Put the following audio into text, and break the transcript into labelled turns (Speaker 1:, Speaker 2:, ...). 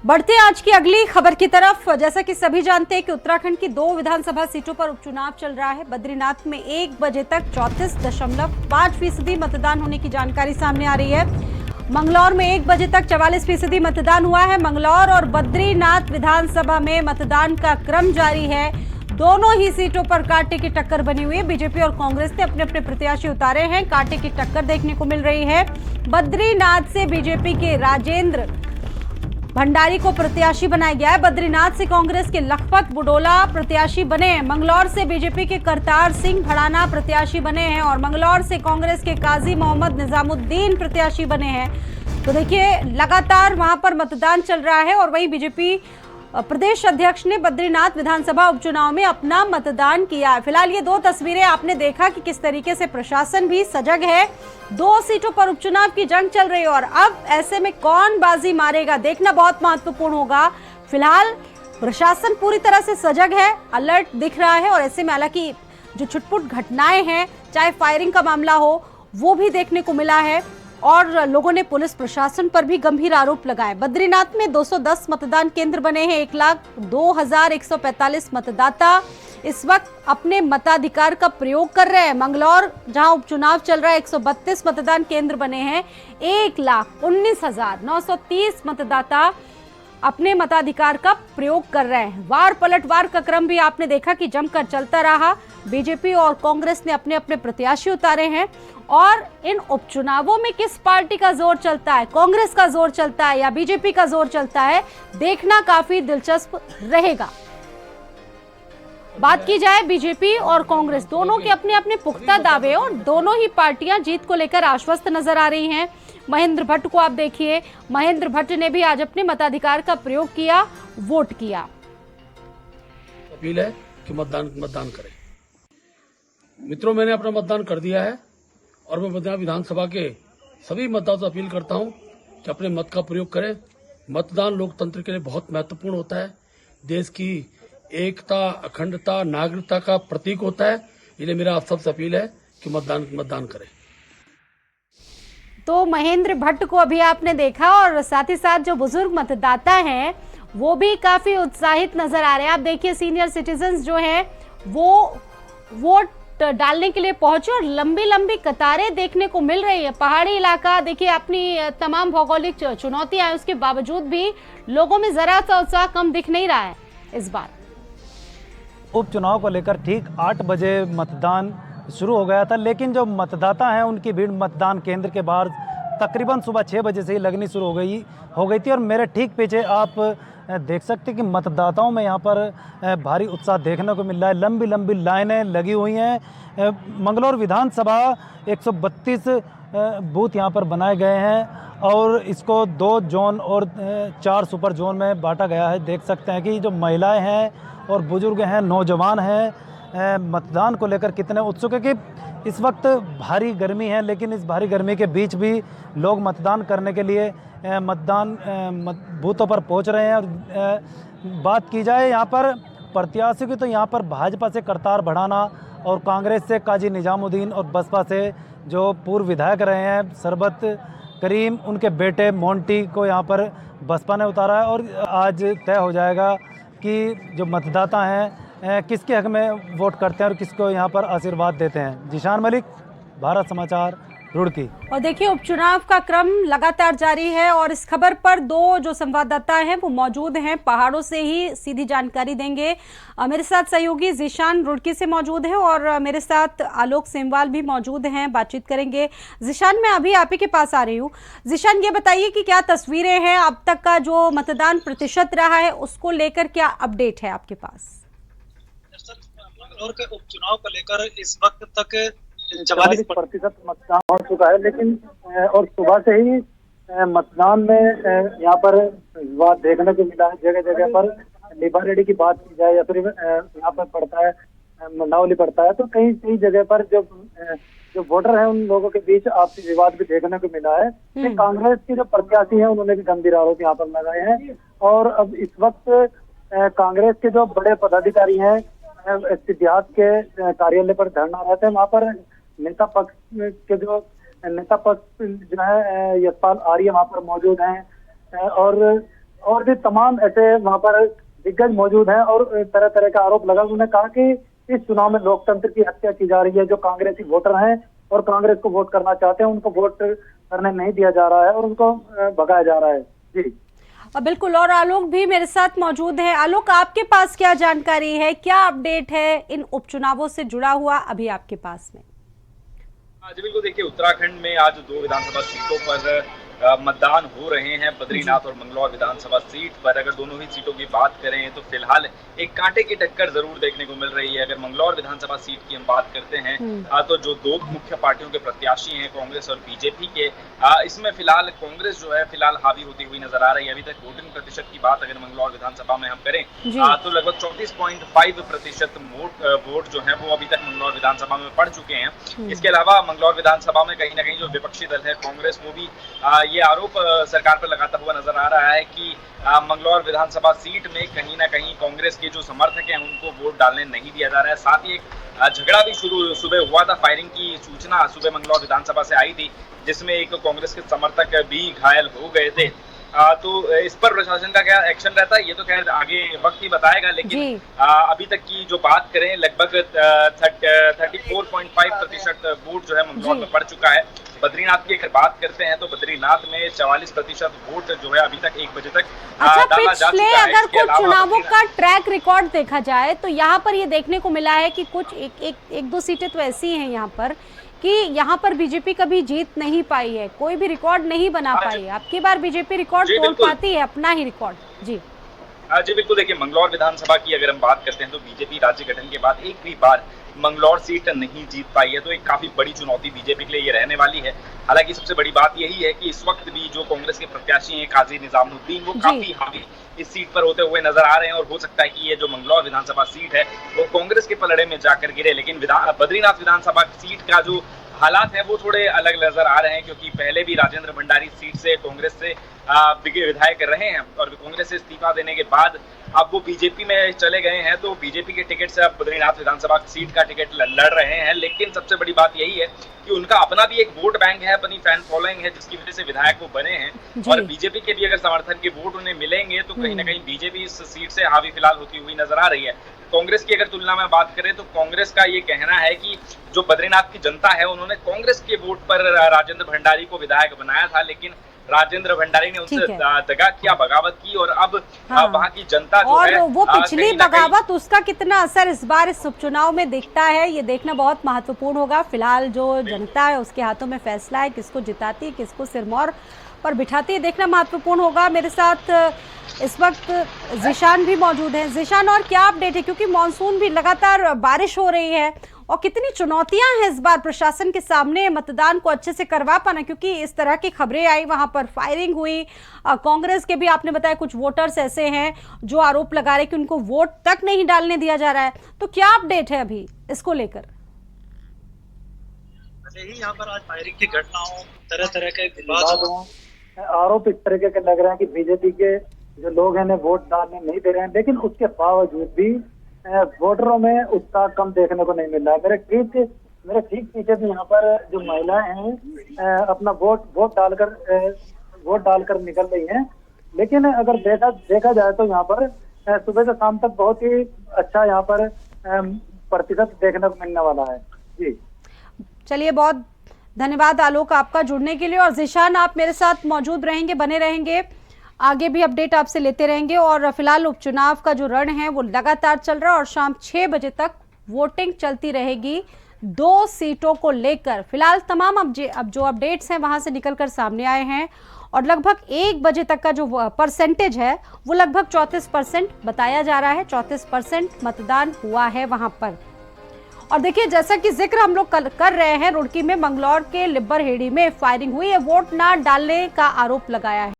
Speaker 1: बढ़ते आज की अगली खबर की तरफ। जैसा कि सभी जानते हैं कि उत्तराखंड की 2 विधानसभा सीटों पर उपचुनाव चल रहा है। बद्रीनाथ में 1 बजे तक 34.5% मतदान होने की जानकारी सामने आ रही है। मंगलौर में 1 बजे तक 44% मतदान हुआ है। मंगलौर और बद्रीनाथ विधानसभा में मतदान का क्रम जारी है। दोनों ही सीटों पर कांटे की टक्कर बनी हुई है। बीजेपी और कांग्रेस ने अपने अपने प्रत्याशी उतारे हैं। कांटे की टक्कर देखने को मिल रही है। बद्रीनाथ से बीजेपी के राजेंद्र भंडारी को प्रत्याशी बनाया गया है। बद्रीनाथ से कांग्रेस के लखपत बुडोला प्रत्याशी बने हैं। मंगलौर से बीजेपी के करतार सिंह भड़ाना प्रत्याशी बने हैं और मंगलौर से कांग्रेस के काजी मोहम्मद निजामुद्दीन प्रत्याशी बने हैं। तो देखिए, लगातार वहां पर मतदान चल रहा है और वहीं बीजेपी प्रदेश अध्यक्ष ने बद्रीनाथ विधानसभा उपचुनाव में अपना मतदान किया है। फिलहाल ये 2 तस्वीरें आपने देखा कि किस तरीके से प्रशासन भी सजग है। 2 सीटों पर उपचुनाव की जंग चल रही है और अब ऐसे में कौन बाजी मारेगा देखना बहुत महत्वपूर्ण होगा। फिलहाल प्रशासन पूरी तरह से सजग है, अलर्ट दिख रहा है और ऐसे में हालांकि जो छुटपुट घटनाएं हैं, चाहे फायरिंग का मामला हो, वो भी देखने को मिला है और लोगों ने पुलिस प्रशासन पर भी गंभीर आरोप लगाए। बद्रीनाथ में 210 मतदान केंद्र बने हैं। 1,02,145 मतदाता इस वक्त अपने मताधिकार का प्रयोग कर रहे हैं। मंगलौर जहां उपचुनाव चल रहा है, 132 मतदान केंद्र बने हैं। 1,19,930 मतदाता अपने मताधिकार का प्रयोग कर रहे हैं। वार पलटवार का क्रम भी आपने देखा कि जमकर चलता रहा। बीजेपी और कांग्रेस ने अपने अपने प्रत्याशी उतारे हैं और इन उपचुनावों में किस पार्टी का जोर चलता है, कांग्रेस का जोर चलता है या बीजेपी का जोर चलता है, देखना काफी दिलचस्प रहेगा। बात की जाए बीजेपी और कांग्रेस, दोनों के अपने अपने पुख्ता दावे और दोनों ही पार्टियां जीत को लेकर आश्वस्त नजर आ रही हैं। महेंद्र भट्ट को आप देखिए, महेंद्र भट्ट ने भी आज अपने मताधिकार का प्रयोग किया, वोट किया।
Speaker 2: अपील है कि मतदान करें। मित्रों, मैंने अपना मतदान कर दिया है और मैं बद्रीनाथ विधानसभा के सभी मतदाताओं से अपील करता हूं कि अपने मत का प्रयोग करें। मतदान लोकतंत्र के लिए बहुत महत्वपूर्ण होता है। देश की एकता, अखंडता, नागरिकता का प्रतीक होता है। इसलिए मेरा आप सबसे अपील है कि मतदान करें।
Speaker 1: तो महेंद्र भट्ट को अभी आपने देखा और साथ ही साथ जो बुजुर्ग मतदाता हैं वो भी काफी उत्साहित नजर आ रहे हैं। आप देखिए, सीनियर सिटीजन्स जो हैं वो वोट डालने के लिए पहुंचे और लंबी लंबी कतारें देखने को मिल रही है। पहाड़ी इलाका देखिए, अपनी तमाम भौगोलिक चुनौतियां हैं, उसके बावजूद भी लोगों में जरा सा उत्साह कम दिख नहीं रहा है। इस बार
Speaker 3: उपचुनाव को लेकर ठीक 8 बजे मतदान शुरू हो गया था, लेकिन जो मतदाता हैं उनकी भीड़ मतदान केंद्र के बाहर तकरीबन सुबह 6 बजे से ही लगनी शुरू हो गई थी और मेरे ठीक पीछे आप देख सकते हैं कि मतदाताओं में यहाँ पर भारी उत्साह देखने को मिल रहा है। लंबी लंबी लाइनें लगी हुई हैं। मंगलौर विधानसभा 132 बूथ यहाँ पर बनाए गए हैं और इसको 2 जोन और 4 सुपर जोन में बांटा गया है। देख सकते हैं कि जो महिलाएं हैं और बुजुर्ग हैं, नौजवान हैं, मतदान को लेकर कितने उत्सुक है कि इस वक्त भारी गर्मी है, लेकिन इस भारी गर्मी के बीच भी लोग मतदान करने के लिए मतदान बूथों पर पहुंच रहे हैं। और बात की जाए यहाँ पर प्रत्याशी की, तो यहाँ पर भाजपा से करतार भड़ाना और कांग्रेस से काजी निजामुद्दीन और बसपा से जो पूर्व विधायक रहे हैं सरबत करीम, उनके बेटे मोंटी को यहाँ पर बसपा ने उतारा है। और आज तय हो जाएगा कि जो मतदाता हैं किसके हक में वोट करते हैं और किसको यहाँ पर आशीर्वाद देते हैं। जिशान मलिक, भारत समाचार, रुड़की। और
Speaker 1: देखिए, उपचुनाव का क्रम लगातार जारी है और इस खबर पर 2 जो संवाददाता हैं वो मौजूद हैं, पहाड़ों से ही सीधी जानकारी देंगे। मेरे साथ सहयोगी जिशान रुड़की से मौजूद हैं और मेरे साथ आलोक सेमवाल भी मौजूद हैं, बातचीत करेंगे। जिशान, मैं अभी आप ही के पास आ रही हूँ। जिशान, ये बताइए कि क्या तस्वीरें हैं, अब तक का जो मतदान प्रतिशत रहा है उसको लेकर क्या अपडेट है आपके पास?
Speaker 4: मंगलौर के उपचुनाव को लेकर इस वक्त तक 44% मतदान हो चुका है, लेकिन और सुबह से ही मतदान में यहाँ पर विवाद देखने को मिला है। जगह जगह पर लिबारेडी की बात की जाए या फिर यहाँ पर पड़ता है नावली पड़ता है, तो कई कई जगह पर जो वोटर हैं उन लोगों के बीच आपसी विवाद भी देखने को मिला है। कांग्रेस के जो प्रत्याशी हैं उन्होंने भी गंभीर आरोप यहाँ पर लगाए हैं और अब इस वक्त कांग्रेस के जो बड़े पदाधिकारी हैं सिद्धियात के कार्यालय पर धरना रहते हैं। वहाँ पर नेता पक्ष के जो नेता पक्ष जो है यशपाल आर्य वहाँ पर मौजूद हैं और और भी तमाम ऐसे वहां पर दिग्गज मौजूद हैं और तरह तरह का आरोप लगा। उन्होंने कहा कि इस चुनाव में लोकतंत्र की हत्या की जा रही है। जो कांग्रेसी वोटर हैं और कांग्रेस को वोट करना चाहते हैं, उनको वोट करने नहीं दिया जा रहा है और उनको भगाया जा रहा है। जी
Speaker 1: बिल्कुल। और आलोक भी मेरे साथ मौजूद है। आलोक, आपके पास क्या जानकारी है, क्या अपडेट है इन उपचुनावों से जुड़ा हुआ अभी आपके पास में?
Speaker 5: जी बिल्कुल, देखिए उत्तराखंड में आज 2 विधानसभा सीटों पर मतदान हो रहे हैं। बद्रीनाथ और मंगलौर विधानसभा सीट पर अगर दोनों ही सीटों की बात करें तो फिलहाल एक कांटे की टक्कर जरूर देखने को मिल रही है। अगर मंगलौर विधानसभा सीट की हम बात करते हैं तो जो 2 मुख्य पार्टियों के प्रत्याशी हैं, कांग्रेस और बीजेपी के, इसमें फिलहाल कांग्रेस जो है फिलहाल हावी होती हुई नजर आ रही है। अभी तक वोटिंग प्रतिशत की बात अगर मंगलौर विधानसभा में हम करें तो लगभग 34.5% वोट जो है वो अभी तक मंगलौर विधानसभा में पड़ चुके हैं। इसके अलावा मंगलौर विधानसभा में कहीं ना कहीं जो विपक्षी दल है कांग्रेस, वो भी ये आरोप सरकार पर लगाता हुआ नजर आ रहा है कि मंगलौर विधानसभा सीट में कहीं ना कहीं कांग्रेस के जो समर्थक हैं उनको वोट डालने नहीं दिया जा रहा है। साथ ही एक झगड़ा भी शुरू सुबह हुआ था। फायरिंग की सूचना सुबह मंगलौर विधानसभा से आई थी, जिसमें एक कांग्रेस के समर्थक भी घायल हो गए थे। तो इस पर प्रशासन का क्या एक्शन रहता है ये तो खैर आगे वक्त ही बताएगा, लेकिन अभी तक की जो बात करें लगभग 34.5% वोट जो है मंगलौर में पड़ चुका है। बद्रीनाथ की अगर बात करते हैं तो बद्रीनाथ में 44% वोट जो है अभी तक 1 बजे तक डाला जा चुका है।
Speaker 1: अगर कुछ चुनावों का ट्रैक रिकॉर्ड देखा जाए तो यहाँ पर ये देखने को मिला है कि कुछ एक दो सीटें तो ऐसी हैं यहाँ पर कि यहाँ पर बीजेपी कभी जीत नहीं पाई है, कोई भी रिकॉर्ड नहीं बना पाई है। अब की बार बीजेपी रिकॉर्ड तोड़ पाती है, अपना ही रिकॉर्ड। जी
Speaker 5: बिल्कुल, देखिए मंगलौर विधानसभा की अगर हम बात करते हैं तो बीजेपी राज्य गठन के बाद एक भी बार मंगलौर सीट नहीं जीत पाई है, तो एक काफी बड़ी चुनौती बीजेपी के लिए ये रहने वाली है। हालांकि सबसे बड़ी बात यही है कि इस वक्त भी जो कांग्रेस के प्रत्याशी हैं काजी निजामुद्दीन, वो काफी हावी इस सीट पर होते हुए नजर आ रहे हैं और हो सकता है कि ये जो मंगलौर विधानसभा सीट है वो कांग्रेस के पलड़े में जाकर गिरे। लेकिन बद्रीनाथ विधानसभा सीट का जो हालात है वो थोड़े अलग नजर आ रहे हैं, क्योंकि पहले भी राजेंद्र भंडारी सीट से कांग्रेस से विधायक रहे हैं और कांग्रेस से इस्तीफा देने के बाद अब वो बीजेपी में चले गए हैं। तो बीजेपी के टिकट से अब बद्रीनाथ विधानसभा सीट का टिकट लड़ रहे हैं। लेकिन सबसे बड़ी बात यही है कि उनका अपना भी एक वोट बैंक है, अपनी फैन फॉलोइंग है, जिसकी वजह से विधायक वो बने हैं। और बीजेपी के भी अगर समर्थन के वोट उन्हें मिलेंगे तो कहीं ना कहीं बीजेपी इस सीट से हावी फिलहाल होती हुई नजर आ रही है। कांग्रेस की अगर तुलना में बात करें तो कांग्रेस का ये कहना है कि जो बद्रीनाथ की जनता है उन्होंने कांग्रेस के वोट पर राजेंद्र भंडारी को विधायक बनाया था, लेकिन राजेंद्र भंडारी ने उनसे दगा किया, बगावत की और अब वहां की जनता जो है,
Speaker 1: वो पिछली बगावत, उसका कितना असर इस बार इस उपचुनाव में दिखता है ये देखना बहुत महत्वपूर्ण होगा। फिलहाल जो जनता है उसके हाथों में फैसला है, किसको जिताती है, किसको सिरमौर पर बिठाती है, देखना महत्वपूर्ण होगा। मेरे साथ इस वक्त जिशान भी मौजूद हैं। जिशान, और क्या अपडेट है, क्योंकि मानसून भी लगातार बारिश हो रही है और कितनी चुनौतियां हैं इस बार प्रशासन के सामने मतदान को अच्छे से करवा पाना, क्योंकि इस तरह की खबरें आई, वहां पर फायरिंग हुई। कांग्रेस के भी आपने बताया कुछ वोटर्स ऐसे हैं जो आरोप लगा रहे कि उनको वोट तक नहीं डालने दिया जा रहा है, तो क्या अपडेट है अभी इसको लेकर?
Speaker 4: यहाँ पर आज फायरिंग की घटनाओं, तरह तरह के विवादों, आरोप इस तरह के लग रहे हैं कि बीजेपी के जो लोग हैं वोट डालने नहीं दे रहे हैं, लेकिन उसके बावजूद भी वोटरों में उत्साह कम देखने को नहीं मिल रहा है। मेरे ठीक पीछे भी यहाँ पर जो महिलाएं हैं अपना वोट डालकर निकल रही हैं, लेकिन अगर देखा जाए तो यहाँ पर सुबह से शाम तक बहुत ही अच्छा यहाँ पर प्रतिशत देखने को मिलने वाला है। जी
Speaker 1: चलिए, बहुत धन्यवाद आलोक आपका जुड़ने के लिए। और जिशान, आप मेरे साथ मौजूद रहेंगे, बने रहेंगे, आगे भी अपडेट आपसे लेते रहेंगे। और फिलहाल उपचुनाव का जो रण है वो लगातार चल रहा है और शाम 6 बजे तक वोटिंग चलती रहेगी 2 सीटों को लेकर। फिलहाल तमाम अब जो अपडेट्स हैं वहां से निकलकर सामने आए हैं और लगभग 1 बजे तक का जो परसेंटेज है वो लगभग 34% बताया जा रहा है। 34% मतदान हुआ है वहां पर। और देखिए, जैसा कि जिक्र हम लोग कर रहे हैं, रुड़की में मंगलौर के लिब्बर हेड़ी में फायरिंग हुई है, वोट ना डालने का आरोप लगाया है।